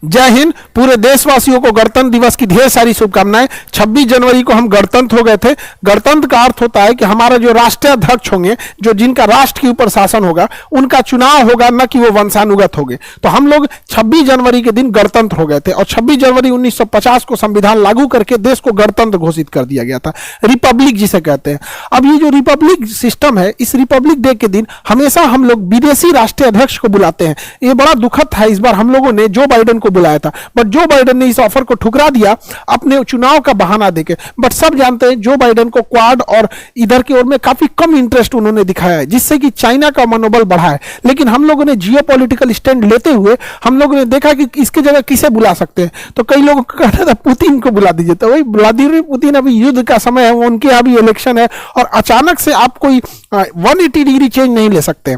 जय हिंद। पूरे देशवासियों को गणतंत्र दिवस की ढेर सारी शुभकामनाएं। 26 जनवरी को हम गणतंत्र हो गए थे। गणतंत्र का अर्थ होता है कि हमारा जो राष्ट्रीय अध्यक्ष होंगे, जो जिनका राष्ट्र के ऊपर शासन होगा, उनका चुनाव होगा, न कि वो वंशानुगत होंगे। तो हम लोग 26 जनवरी के दिन गणतंत्र हो गए थे और 26 जनवरी 1950 को संविधान लागू करके देश को गणतंत्र घोषित कर दिया गया था, रिपब्लिक जिसे कहते हैं। अब ये जो रिपब्लिक सिस्टम है, इस रिपब्लिक डे के दिन हमेशा हम लोग विदेशी राष्ट्रीय अध्यक्ष को बुलाते हैं। ये बड़ा दुखद था, इस बार हम लोगों ने जो बाइडेन को बुलाया था, बट जो बाइडेन ने इस ऑफर को ठुकरा दिया अपने चुनाव का बहाना देके। बट सब जानते हैं जो बाइडेन को क्वाड और इधर की ओर में काफी कम इंटरेस्ट उन्होंने दिखाया है, जिससे कि चाइना का मनोबल बढ़ा है। लेकिन हम लोगों ने जियोपॉलिटिकल स्टैंड लेते हुए हम लोगों ने देखा कि इसके जगह किसे बुला सकते हैं। तो कई लोगों को कहता था पुतिन को बुला दीजिए। तो वही व्लादिमीर पुतिन, अभी युद्ध का समय है, उनके अभी इलेक्शन है और अचानक से आप कोई 180 डिग्री चेंज नहीं ले सकते।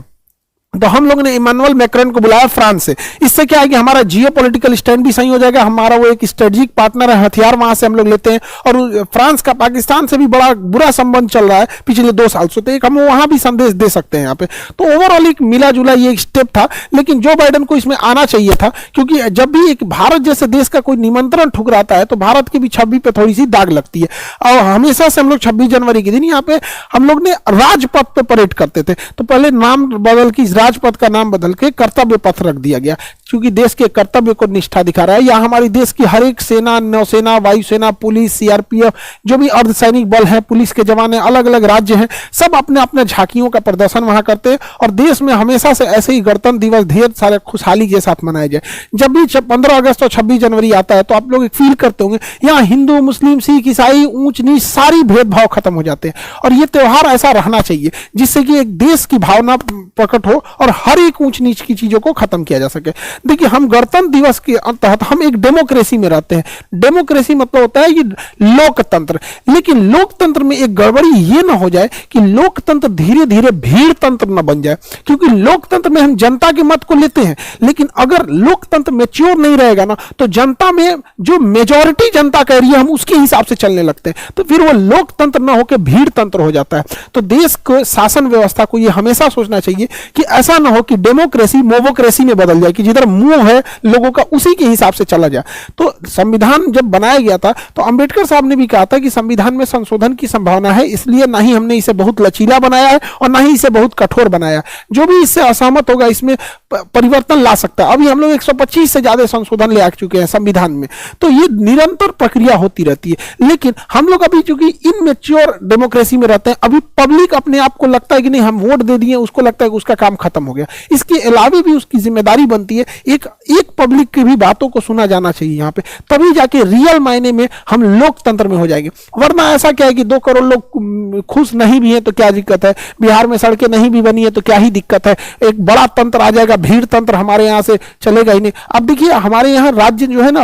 तो हम लोगों ने इमानुएल मैक्रोन को बुलाया फ्रांस से। इससे क्या है कि हमारा जियोपॉलिटिकल स्टैंड भी सही हो जाएगा, हमारा वो एक स्ट्रेटेजिक पार्टनर है, हथियार वहां से हम लोग लेते हैं। और फ्रांस का पाकिस्तान से भी बड़ा बुरा संबंध चल रहा है पिछले 2 साल से, तो एक हम वहां भी संदेश दे सकते हैं यहाँ पे। तो ओवरऑल एक मिला जुला ये एक स्टेप था, लेकिन जो बाइडेन को इसमें आना चाहिए था, क्योंकि जब भी एक भारत जैसे देश का कोई निमंत्रण ठुकराता है तो भारत की भी छवि पे थोड़ी सी दाग लगती है। और हमेशा से हम लोग 26 जनवरी के दिन यहाँ पे हम लोग ने राजपथ पे परेड करते थे। तो पहले नाम बदल के राजपथ का नाम बदल के कर्तव्य पथ रख दिया गया, क्योंकि देश के कर्तव्य को निष्ठा दिखा रहा है। यहाँ हमारी देश की हर एक सेना, नौसेना, वायुसेना, पुलिस, सीआरपीएफ, जो भी अर्धसैनिक बल है, पुलिस के जवान हैं, अलग अलग राज्य हैं, सब अपने अपने झांकियों का प्रदर्शन वहां करते हैं। और देश में हमेशा से ऐसे ही गणतंत्र दिवस ढेर सारे खुशहाली के साथ मनाया जाए। जब भी 15 अगस्त और 26 जनवरी आता है तो आप लोग एक फील करते होंगे, यहाँ हिंदू, मुस्लिम, सिख, ईसाई, ऊंच नीच सारी भेदभाव खत्म हो जाते हैं। और ये त्योहार ऐसा रहना चाहिए जिससे कि एक देश की भावना प्रकट हो और हर एक ऊंच नीच की चीजों को खत्म किया जा सके। देखिए, हम गणतंत्र दिवस के तहत हम एक डेमोक्रेसी में रहते हैं। डेमोक्रेसी मतलब होता है कि लोकतंत्र। लेकिन लोकतंत्र में एक गड़बड़ी ये ना हो जाए कि लोकतंत्र धीरे धीरे भीड़ तंत्र ना बन जाए, क्योंकि लोकतंत्र में हम जनता के मत को लेते हैं, लेकिन अगर लोकतंत्र मैच्योर नहीं रहेगा ना, तो जनता में जो मेजॉरिटी जनता कह रही है हम उसके हिसाब से चलने लगते हैं, तो फिर वो लोकतंत्र ना होकर भीड़ तंत्र हो जाता है। तो देश को शासन व्यवस्था को ये हमेशा सोचना चाहिए कि ऐसा ना हो कि डेमोक्रेसी मोवोक्रेसी में बदल जाए, कि जिधर मुंह है लोगों का उसी के हिसाब से चला जाए। तो संविधान जब बनाया गया था तो अंबेडकर साहब ने भी कहा था कि संविधान में संशोधन की संभावना है, इसलिए ना ही हमने इसे बहुत लचीला बनाया है और ना ही इसे बहुत कठोर बनाया। जो भी इससे असहमत होगा इसमें परिवर्तन ला सकता है। अभी हम लोग 125 से ज्यादा संशोधन ले आ चुके हैं संविधान में, तो ये निरंतर प्रक्रिया होती रहती है। लेकिन हम लोग अभी चूंकि इनमेच्योर डेमोक्रेसी में रहते हैं, अभी पब्लिक अपने आप को लगता है कि नहीं हम वोट दे दिए, उसको लगता है कि उसका काम खत्म हो गया। इसके अलावा भी उसकी जिम्मेदारी बनती है एक पब्लिक की भी बातों को सुना जाना चाहिए यहाँ पे, तभी जाके रियल मायने में हम लोकतंत्र में हो जाएंगे। वरना ऐसा क्या है कि 2 करोड़ लोग खुश नहीं भी है तो क्या दिक्कत है, बिहार में सड़कें नहीं भी बनी है तो क्या ही दिक्कत है, एक बड़ा तंत्र आ जाएगा, भीड़ तंत्र हमारे यहाँ से चलेगा ही नहीं। अब देखिए, हमारे यहाँ राज्य जो है ना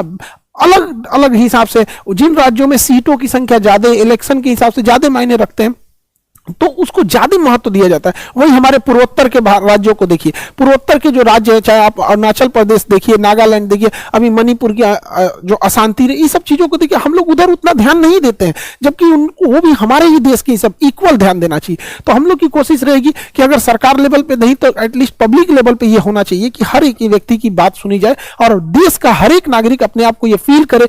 अलग अलग हिसाब से, जिन राज्यों में सीटों की संख्या ज्यादा, इलेक्शन के हिसाब से ज्यादा मायने रखते हैं, तो उसको ज्यादा महत्व दिया जाता है। वही हमारे पूर्वोत्तर के राज्यों को देखिए, पूर्वोत्तर के जो राज्य है, चाहे आप अरुणाचल प्रदेश देखिए, नागालैंड देखिए, अभी मणिपुर की जो अशांति है, ये सब चीजों को देखिए, हम लोग उधर उतना ध्यान नहीं देते हैं, जबकि उनको वो भी हमारे ही देश के सब इक्वल ध्यान देना चाहिए। तो हम लोग की कोशिश रहेगी कि अगर सरकार लेवल पे नहीं तो एटलीस्ट पब्लिक लेवल पे ये होना चाहिए कि हर एक व्यक्ति की बात सुनी जाए और देश का हर एक नागरिक अपने आप को ये फील करे